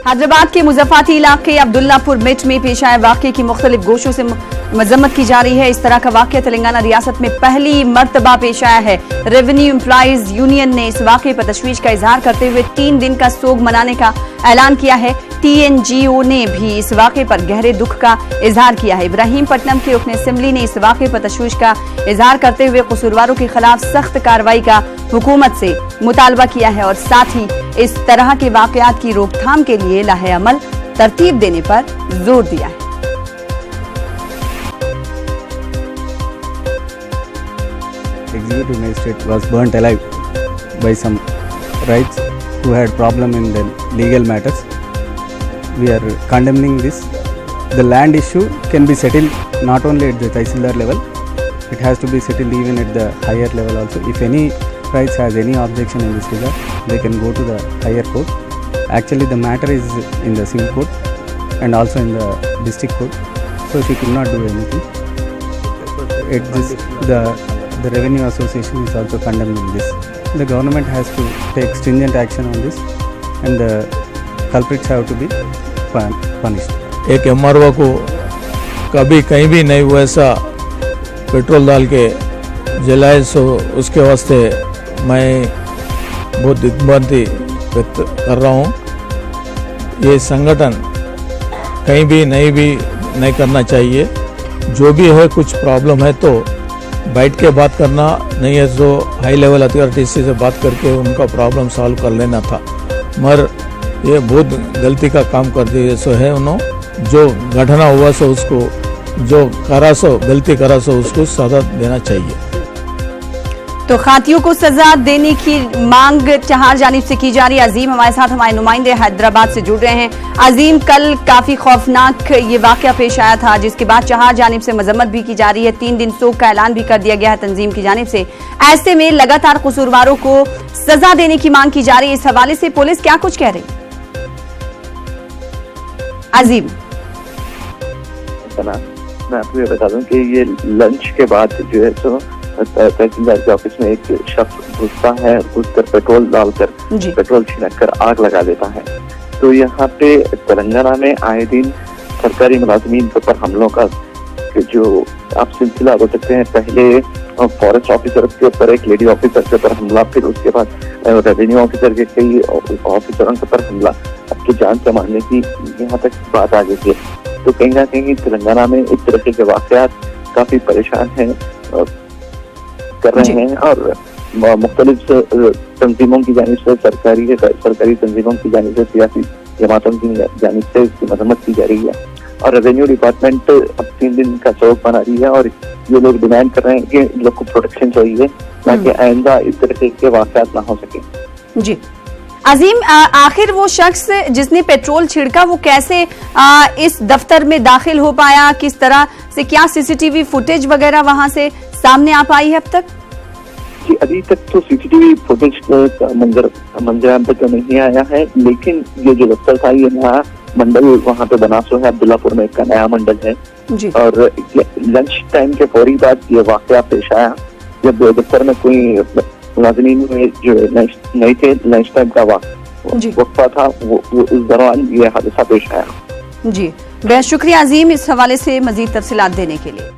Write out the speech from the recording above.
हैदराबाद के मुजफ्फराबाद इलाके अब्दुल्लापुर मिट में पेश आए वाकये की मुख्तलिफ गोशों से मजम्मत की जा रही है। इस तरह का वाकया तेलंगाना रियासत में पहली मर्तबा पेश आया है। रेवेन्यू एम्प्लॉइज यूनियन ने इस वाकये पर तशवीश का इजहार करते हुए 3 दिन का सोग मनाने का ऐलान किया है। TNGO ने भी इस वाकये पर गहरे दुख का इजहार किया है। इब्राहीमपट्टनम के रुकन असेंबली ने इस वाकये पर तशवीश का इजहार करते हुए कसूरवारों के खिलाफ सख्त कार्रवाई का हुकूमत से मुतालबा किया है और साथ ही इस तरह के वाकयात की रोकथाम के लिए लाहे अमल तरतीब देने पर जोर दिया है। Executive magistrate was burnt alive by some rights who had problem in the legal matters. We are condemning this. The land issue can be settled not only at the Tahsildar level, it has to be settled even at the higher level also. If any rights has any objection in this regard, they can go to the higher court. Actually the matter is in the civil court and also in the district court, so she could not do anything. The Revenue Association is also condemning this. The government has to take stringent action on this and the culprits have to be punished. एक MRO को कभी कहीं भी नहीं हुआ ऐसा petrol डाल के जलाए, सो उसके वास्ते मैं बहुत दिग्भ्रांति व्यक्त कर रहा हूँ। ये संगठन कहीं भी नहीं करना चाहिए। जो भी है कुछ प्रॉब्लम है तो बैठ के बात करना, नहीं है तो हाई लेवल अथॉरिटी से बात करके उनका प्रॉब्लम सॉल्व कर लेना था। मगर ये बहुत गलती का काम कर दिया सो है। उन्होंने जो घटना हुआ सो उसको जो गलती करा सो उसको सजा देना चाहिए। तो खातियों को सजा देने की मांग चहार जानिब से की जा रही है। अजीम हमारे साथ हमारे नुमाइंदे हैदराबाद से जुड़ रहे हैं। अजीम, कल काफी खौफनाक ये वाकया पेश आया था जिसके बाद चहार जानिब से मजम्मत भी की जा रही है। 3 दिन सोग का ऐलान भी कर दिया गया है तंजीम की जानिब से। ऐसे में लगातार कसूरवारों को सजा देने की मांग की जा रही है। इस हवाले से पुलिस क्या कुछ कह रही है? अजीम, मैं आपको ये बता दूं कि ये लंच के बाद जो है तो तहसीलदार के ऑफिस में एक शख्स घुसता है, घुसकर पेट्रोल डालकर पेट्रोल छिड़क कर आग लगा देता है। तो यहाँ पे तेलंगाना में आए दिन सरकारी मुलाजिमीन के ऊपर हमलों का जो आप सिलसिला हो सकते हैं। पहले फॉरेस्ट ऑफिसर के ऊपर, एक लेडी ऑफिसर के ऊपर हमला, फिर उसके बाद रेवेन्यू ऑफिसर के कई ऑफिसरों के ऊपर हमला, अब तो जान से मारने की यहाँ तक बात आ गई है। तो कहीं ना कहीं तेलंगाना में इस तरह के वाकयात काफी परेशान हैं कर रहे हैं और मुख्तलिफ तंजीमों की जानिब से, सरकारी तंजीमों की जानिब से, सियासी जमातों की जानिब से इसकी मजम्मत की जा रही है। और रेवेन्यू डिपार्टमेंट अब 3 दिन का सोग मना रही है और ये लोग डिमांड कर रहे हैं कि इन लोग को प्रोटेक्शन चाहिए ताकि आइंदा इस तरह के वाकयात ना हो सके। जी अजीम, आखिर वो शख्स जिसने पेट्रोल छिड़का वो कैसे इस दफ्तर में दाखिल हो पाया? किस तरह से, क्या CCTV फुटेज वगैरह वहां से सामने आ पाई है अब तक? जी अभी तक तो CCTV फुटेज का मंजर तक नहीं आया है, लेकिन ये जो दफ्तर था ये नया मंडल वहाँ पे बना सो है, अब्दुल्लापुर में एक नया मंडल है जी। और लंच टाइम के फौरी बाद ये वाकया पेश आया जब दफ्तर में कोई मुलाजिमीन में जो नहीं थे, लंच टाइम का वक्फा था, वो उस दौरान ये हादसा पेश आया। जी बेहद शुक्रिया अजीम इस हवाले से मजीद तफसीलात देने के लिए।